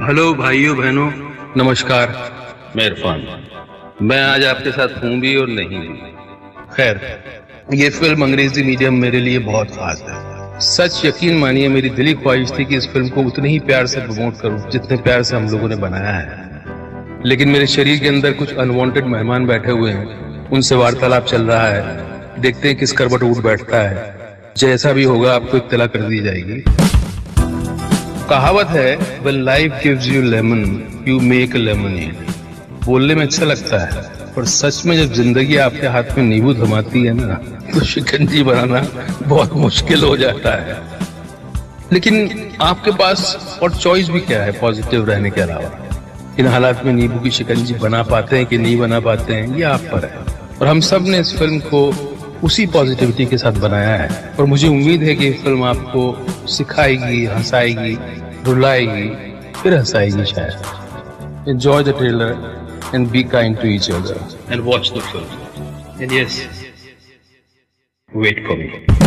Hello भाइयों बहनों, नमस्कार। मैं इरफान। मैं आज आपके साथ हूँ भी और नहीं भी। खैर, ये फिल्म अंग्रेजी मीडियम मेरे लिए बहुत खास है। सच यकीन मानिए, मेरी दिली ख्वाहिश थी कि इस फिल्म को उतने ही प्यार से प्रमोट करूं जितने प्यार से हम लोगों ने बनाया है। लेकिन मेरे शरीर के अंदर कुछ अनवांटेड मेहमान बैठे हुए हैं, उनसे वार्तालाप चल रहा है। देखते हैं किस करवट उठ बैठता है। जैसा भी होगा आपको इत्तला कर दी जाएगी। कहावत है, when life gives you lemon, you make a lemonade। बोलने में अच्छा लगता है, पर सच में जब जिंदगी आपके हाथ में नींबू थमाती है ना, तो शिकंजी बनाना बहुत मुश्किल हो जाता है। लेकिन आपके पास और चॉइस भी क्या है पॉजिटिव रहने के अलावा? इन हालात में नींबू की शिकंजी बना पाते हैं कि नहीं बना पाते हैं, ये आप पर है। और हम सब ने इस फिल्म को उसी पॉजिटिविटी के साथ बनाया है। और मुझे उम्मीद है कि ये फिल्म आपको सिखाएगी, हंसाएगी, रुलाएगी, फिर हंसाएगी शायद। Enjoy the trailer and be kind to each other And watch the film. and yes, Wait for me.